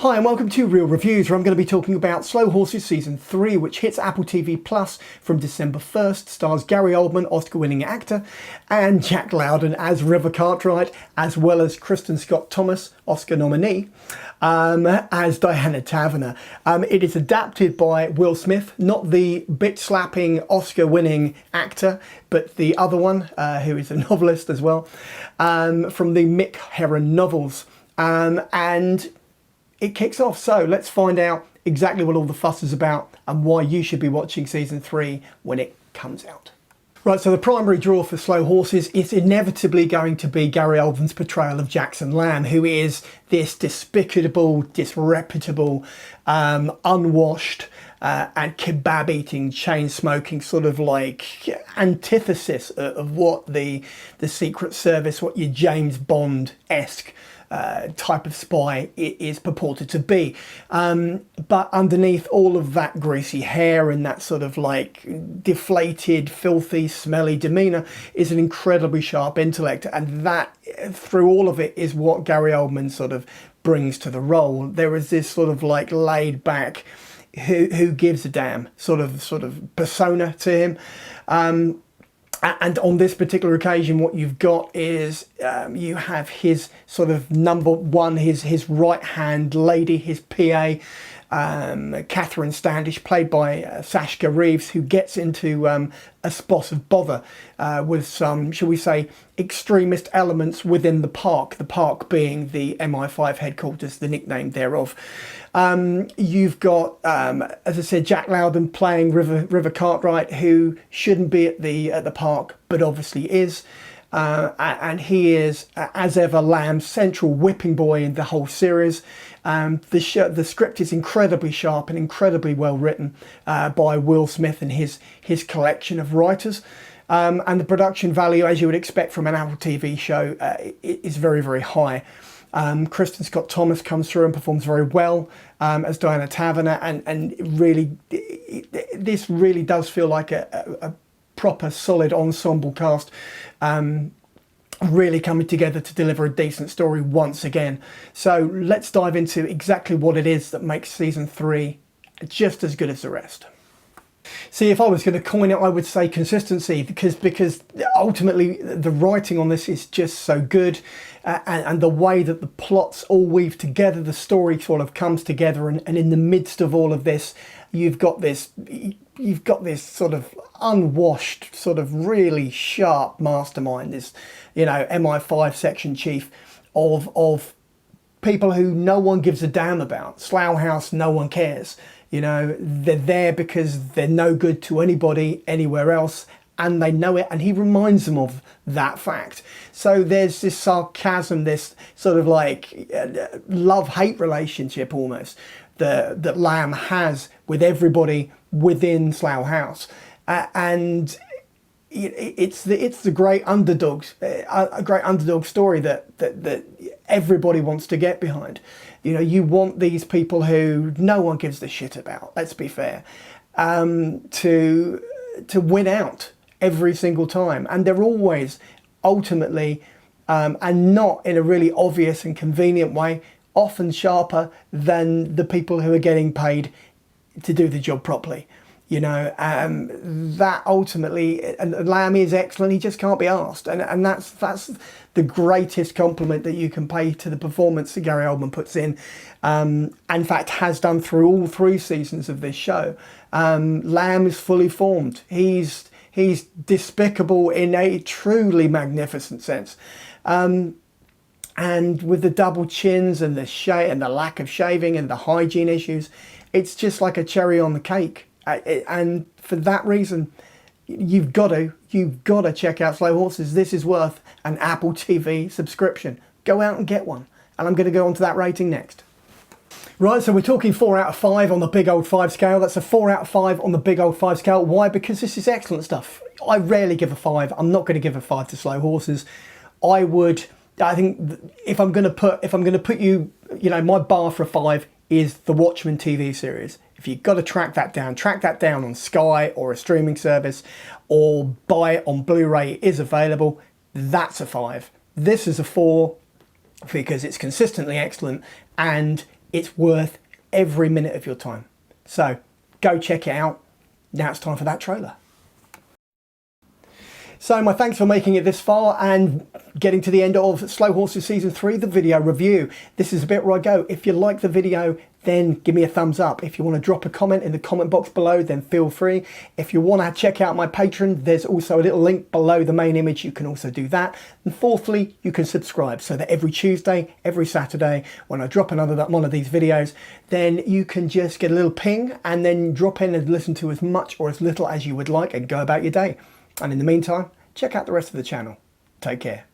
Hi and welcome to Real Reviews, where I'm going to be talking about Slough Horses Season 3, which hits Apple TV Plus from December 1st, stars Gary Oldman, Oscar-winning actor, and Jack Lowden as River Cartwright, as well as Kristen Scott Thomas, Oscar nominee, as Diana Taverner. It is adapted by Will Smith, not the bit-slapping Oscar-winning actor, but the other one, who is a novelist as well, from the Mick Herron novels. And it kicks off, so let's find out exactly what all the fuss is about and why you should be watching Season 3 when it comes out. Right, so the primary draw for Slough Horses is inevitably going to be Gary Oldman's portrayal of Jackson Lamb, who is this despicable, disreputable, unwashed, and kebab-eating, chain-smoking sort of like antithesis of what the Secret Service, what your James Bond-esque type of spy is purported to be. But underneath all of that greasy hair and that sort of like deflated, filthy, smelly demeanour is an incredibly sharp intellect, and that, through all of it, is what Gary Oldman sort of brings to the role. There is this sort of like laid back, who gives a damn sort of persona to him. And on this particular occasion, what you've got is you have his sort of number one, his right-hand lady, his PA, Catherine Standish, played by Sashka Reeves, who gets into a spot of bother with some, shall we say, extremist elements within the park being the MI5 headquarters, the nickname thereof. You've got, as I said, Jack Lowden playing River Cartwright, who shouldn't be at the park, but obviously is. And he is, as ever, Lamb's central whipping boy in the whole series. The script is incredibly sharp and incredibly well written by Will Smith and his collection of writers. And the production value, as you would expect from an Apple TV show, is very, very high. Kristen Scott Thomas comes through and performs very well as Diana Taverner, and really, this really does feel like a proper, solid ensemble cast, really coming together to deliver a decent story once again. So let's dive into exactly what it is that makes Season 3 just as good as the rest. See, if I was going to coin it, I would say consistency, because ultimately the writing on this is just so good, and the way that the plots all weave together, the story sort of comes together, and in the midst of all of this, you've got this sort of unwashed, sort of really sharp mastermind, this, MI5 section chief of people who no one gives a damn about. Slough House, no one cares. They're there because they're no good to anybody anywhere else, and they know it, and he reminds them of that fact. So there's this sarcasm, this sort of like love-hate relationship almost that Lamb has with everybody within Slough House, and it's the great underdog, a great underdog story that everybody wants to get behind. You want these people who no one gives a shit about, let's be fair, to win out every single time, and they're always ultimately, and not in a really obvious and convenient way, often sharper than the people who are getting paid to do the job properly. That ultimately, and Lamb is excellent, he just can't be asked, and that's the greatest compliment that you can pay to the performance that Gary Oldman puts in, and in fact has done through all 3 seasons of this show. Lamb is fully formed. He's despicable in a truly magnificent sense, and with the double chins and the lack of shaving and the hygiene issues, it's just like a cherry on the cake. And for that reason, you've got to check out Slough Horses. This is worth an Apple TV subscription. Go out and get one. And I'm going to go on to that rating next. Right, so we're talking 4 out of 5 on the big old 5 scale. That's a 4 out of 5 on the big old 5 scale. Why? Because this is excellent stuff. I rarely give a 5. I'm not going to give a 5 to Slough Horses. I think if I'm going to put you, my bar for a 5 is the Watchmen TV series. If you've got to track that down on Sky or a streaming service, or buy it on Blu-ray, it is available. That's a 5. This is a 4 because it's consistently excellent, and It's worth every minute of your time. So go check it out. Now it's time for that trailer. So my thanks for making it this far and getting to the end of Slough Horses Season 3, the video review. This is a bit where I go, if you like the video, then give me a thumbs up. If you want to drop a comment in the comment box below, then feel free. If you want to check out my Patreon, there's also a little link below the main image. You can also do that. And fourthly, you can subscribe so that every Tuesday, every Saturday, when I drop another one of these videos, then you can just get a little ping and then drop in and listen to as much or as little as you would like and go about your day. And in the meantime, check out the rest of the channel. Take care.